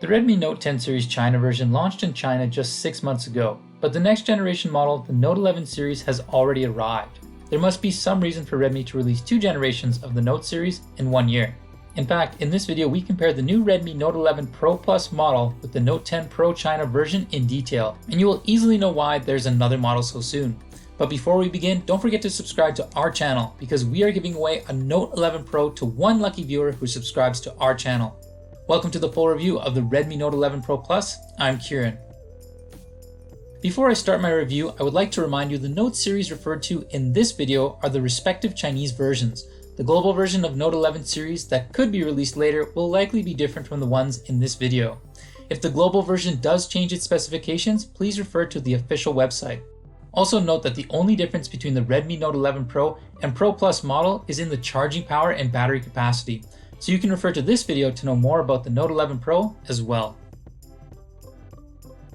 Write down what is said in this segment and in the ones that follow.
The Redmi Note 10 series China version launched in China just 6 months ago, but the next generation model, the Note 11 series, has already arrived. There must be some reason for Redmi to release 2 generations of the Note series in 1 year. In fact, in this video we compare the new Redmi Note 11 Pro Plus model with the Note 10 Pro China version in detail, and you will easily know why there's another model so soon. But before we begin, don't forget to subscribe to our channel because we are giving away a Note 11 Pro to one lucky viewer who subscribes to our channel. Welcome to the full review of the Redmi Note 11 Pro Plus. I'm Kieran. Before I start my review, I would like to remind you the Note series referred to in this video are the respective Chinese versions. The global version of Note 11 series that could be released later will likely be different from the ones in this video. If the global version does change its specifications, please refer to the official website. Also note that the only difference between the Redmi Note 11 Pro and Pro Plus model is in the charging power and battery capacity, so you can refer to this video to know more about the Note 11 Pro as well.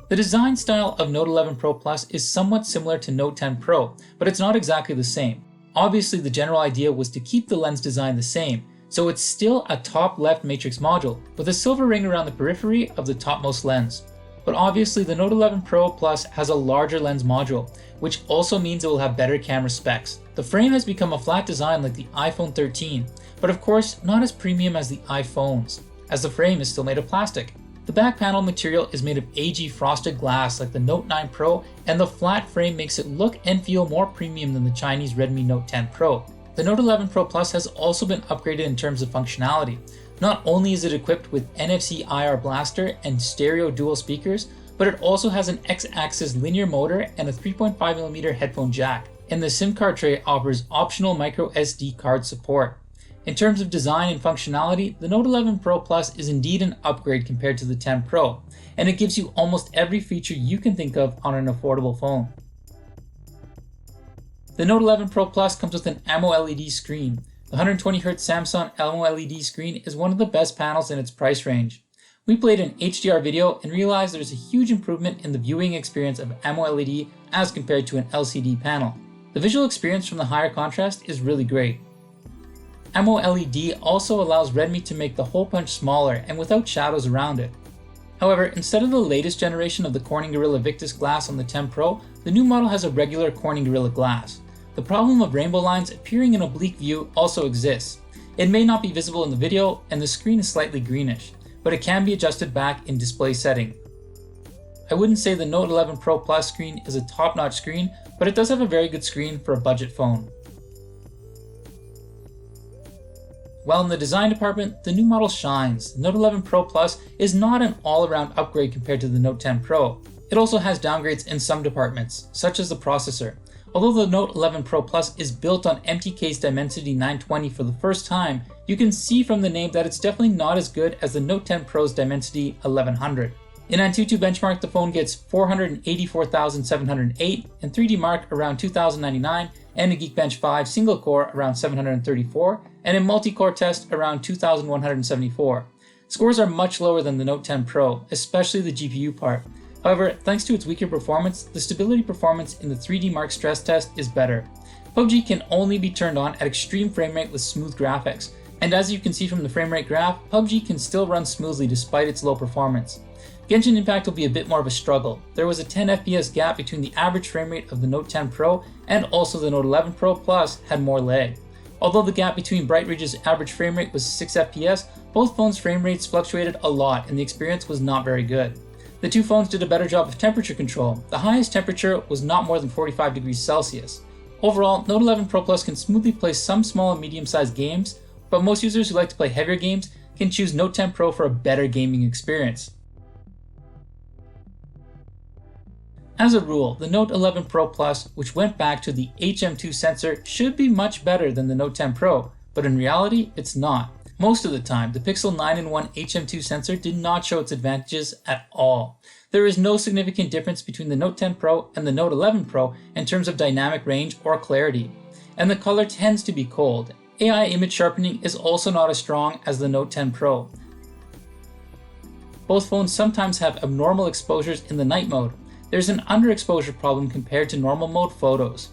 The design style of Note 11 Pro Plus is somewhat similar to Note 10 Pro, but it's not exactly the same. Obviously, the general idea was to keep the lens design the same, so it's still a top left matrix module with a silver ring around the periphery of the topmost lens. But obviously the Note 11 Pro Plus has a larger lens module, which also means it will have better camera specs. The frame has become a flat design like the iPhone 13, but of course not as premium as the iPhones, as the frame is still made of plastic. The back panel material is made of AG frosted glass like the Note 9 Pro, and the flat frame makes it look and feel more premium than the Chinese Redmi Note 10 Pro. The Note 11 Pro Plus has also been upgraded in terms of functionality. Not only is it equipped with NFC IR blaster and stereo dual speakers, but it also has an X-axis linear motor and a 3.5mm headphone jack, and the SIM card tray offers optional micro SD card support. In terms of design and functionality, the Note 11 Pro Plus is indeed an upgrade compared to the 10 Pro, and it gives you almost every feature you can think of on an affordable phone. The Note 11 Pro Plus comes with an AMOLED screen. The 120Hz Samsung AMOLED screen is one of the best panels in its price range. We played an HDR video and realized there's a huge improvement in the viewing experience of AMOLED as compared to an LCD panel. The visual experience from the higher contrast is really great. AMOLED also allows Redmi to make the hole punch smaller and without shadows around it. However, instead of the latest generation of the Corning Gorilla Victus glass on the 10 Pro, the new model has a regular Corning Gorilla glass. The problem of rainbow lines appearing in oblique view also exists. It may not be visible in the video and the screen is slightly greenish, but it can be adjusted back in display setting. I wouldn't say the Note 11 Pro Plus screen is a top-notch screen, but it does have a very good screen for a budget phone. While in the design department, the new model shines. The Note 11 Pro Plus is not an all-around upgrade compared to the Note 10 Pro. It also has downgrades in some departments, such as the processor. Although the Note 11 Pro Plus is built on MTK's Dimensity 920 for the first time, you can see from the name that it's definitely not as good as the Note 10 Pro's Dimensity 1100. In Antutu benchmark, the phone gets 484,708, and 3D Mark around 2,099, and a Geekbench 5 single core around 734, and a multi-core test around 2,174. Scores are much lower than the Note 10 Pro, especially the GPU part. However, thanks to its weaker performance, the stability performance in the 3D Mark stress test is better. PUBG can only be turned on at extreme frame rate with smooth graphics, and as you can see from the frame rate graph, PUBG can still run smoothly despite its low performance. Genshin Impact will be a bit more of a struggle. There was a 10 FPS gap between the average frame rate of the Note 10 Pro and also the Note 11 Pro Plus had more lag. Although the gap between Bright Ridge's average frame rate was 6 FPS, both phones' frame rates fluctuated a lot and the experience was not very good. The two phones did a better job of temperature control. The highest temperature was not more than 45 degrees Celsius. Overall, Note 11 Pro Plus can smoothly play some small and medium-sized games, but most users who like to play heavier games can choose Note 10 Pro for a better gaming experience. As a rule, the Note 11 Pro Plus, which went back to the HM2 sensor, should be much better than the Note 10 Pro, but in reality, it's not. Most of the time, the Pixel 9-in-1 HM2 sensor did not show its advantages at all. There is no significant difference between the Note 10 Pro and the Note 11 Pro in terms of dynamic range or clarity, and the color tends to be cold. AI image sharpening is also not as strong as the Note 10 Pro. Both phones sometimes have abnormal exposures in the night mode. There's an underexposure problem compared to normal mode photos.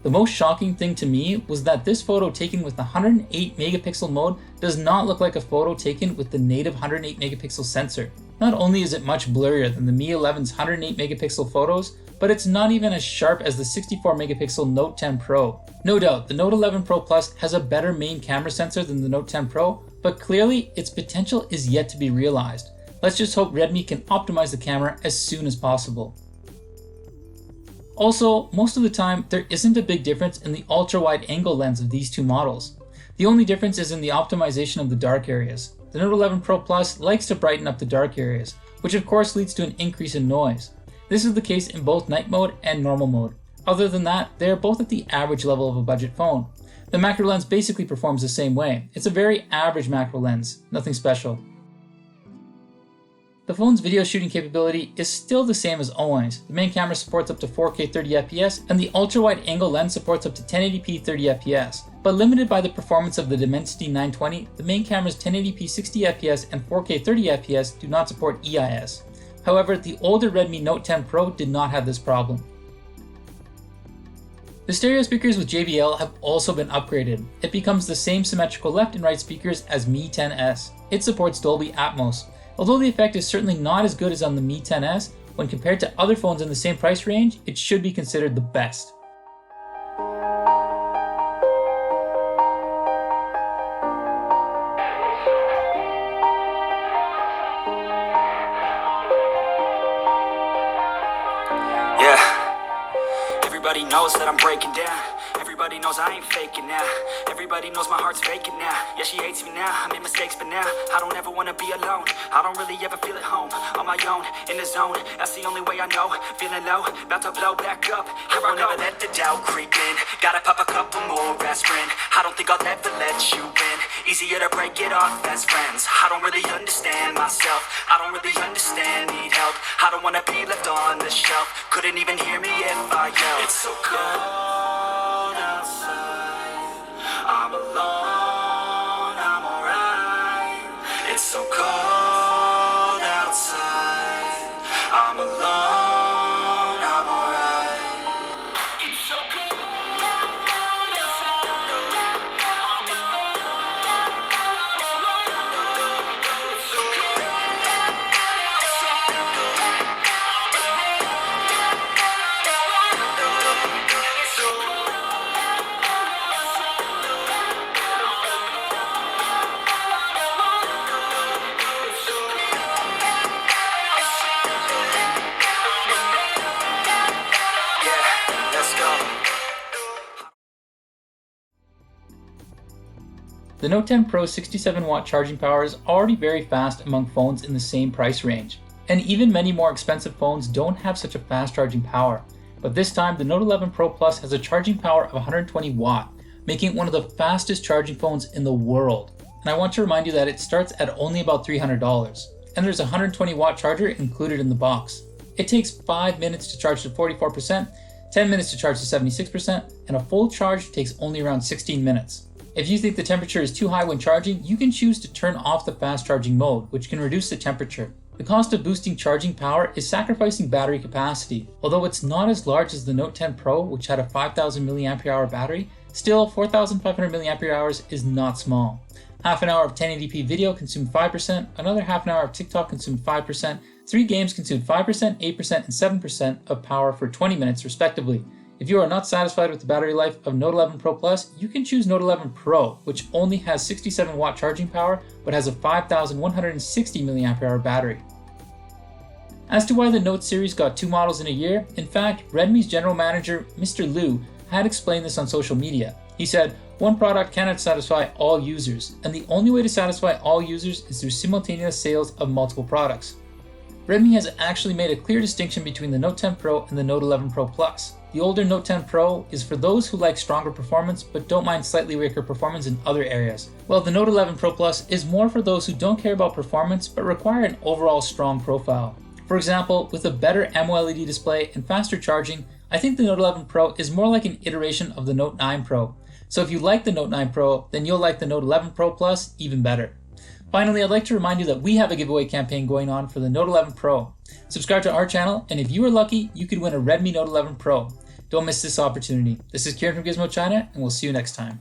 The most shocking thing to me was that this photo taken with the 108 megapixel mode does not look like a photo taken with the native 108 megapixel sensor. Not only is it much blurrier than the Mi 11's 108 megapixel photos, but it's not even as sharp as the 64 megapixel Note 10 Pro. No doubt, the Note 11 Pro Plus has a better main camera sensor than the Note 10 Pro, but clearly its potential is yet to be realized. Let's just hope Redmi can optimize the camera as soon as possible. Also, most of the time, there isn't a big difference in the ultra-wide angle lens of these two models. The only difference is in the optimization of the dark areas. The Note 11 Pro Plus likes to brighten up the dark areas, which of course leads to an increase in noise. This is the case in both night mode and normal mode. Other than that, they are both at the average level of a budget phone. The macro lens basically performs the same way. It's a very average macro lens, nothing special. The phone's video shooting capability is still the same as always. The main camera supports up to 4K 30fps, and the ultra-wide angle lens supports up to 1080p 30fps. But limited by the performance of the Dimensity 920, the main camera's 1080p 60fps and 4K 30fps do not support EIS. However, the older Redmi Note 10 Pro did not have this problem. The stereo speakers with JBL have also been upgraded. It becomes the same symmetrical left and right speakers as Mi 10s. It supports Dolby Atmos. Although the effect is certainly not as good as on the Mi 10s, when compared to other phones in the same price range, it should be considered the best. Everybody knows that I'm breaking down. Everybody knows I ain't faking now. Everybody knows my heart's faking now. Yeah, she hates me now. I made mistakes, but now I don't ever wanna be alone. I don't really ever feel at home. On my own, in the zone. That's the only way I know. Feeling low, about to blow back up. Here I never let the doubt creep in. Gotta pop a couple more aspirin. I don't think I'll ever let you in. Easier to break it off best friends. I don't really understand myself. I don't really understand, need help. I don't wanna be left on the shelf. Couldn't even hear me if I yelled. It's so cold outside. I'm alone, I'm alright. It's so cold outside. I'm alone, I'm alright. It's so cold outside. I'm alone, it's so cold The Note 10 Pro's 67-watt charging power is already very fast among phones in the same price range, and even many more expensive phones don't have such a fast charging power. But this time, the Note 11 Pro Plus has a charging power of 120 watt, making it one of the fastest charging phones in the world. And I want to remind you that it starts at only about $300, and there's a 120 watt charger included in the box. It takes 5 minutes to charge to 44%, 10 minutes to charge to 76%, and a full charge takes only around 16 minutes. If you think the temperature is too high when charging, you can choose to turn off the fast charging mode, which can reduce the temperature. The cost of boosting charging power is sacrificing battery capacity. Although it's not as large as the Note 10 Pro, which had a 5000 mAh battery, still 4500 mAh is not small. Half an hour of 1080p video consumed 5%, another half an hour of TikTok consumed 5%, 3 games consumed 5%, 8%, and 7% of power for 20 minutes respectively. If you are not satisfied with the battery life of Note 11 Pro Plus, you can choose Note 11 Pro, which only has 67 watt charging power but has a 5160 mAh battery. As to why the Note series got 2 models in a year, in fact, Redmi's general manager, Mr. Liu, had explained this on social media. He said, "One product cannot satisfy all users, and the only way to satisfy all users is through simultaneous sales of multiple products." Redmi has actually made a clear distinction between the Note 10 Pro and the Note 11 Pro Plus. The older Note 10 Pro is for those who like stronger performance but don't mind slightly weaker performance in other areas, while the Note 11 Pro Plus is more for those who don't care about performance but require an overall strong profile. For example, with a better AMOLED display and faster charging, I think the Note 11 Pro is more like an iteration of the Note 9 Pro. So if you like the Note 9 Pro, then you'll like the Note 11 Pro Plus even better. Finally, I'd like to remind you that we have a giveaway campaign going on for the Note 11 Pro. Subscribe to our channel, and if you are lucky, you could win a Redmi Note 11 Pro. Don't miss this opportunity. This is Kieran from Gizmochina, and we'll see you next time.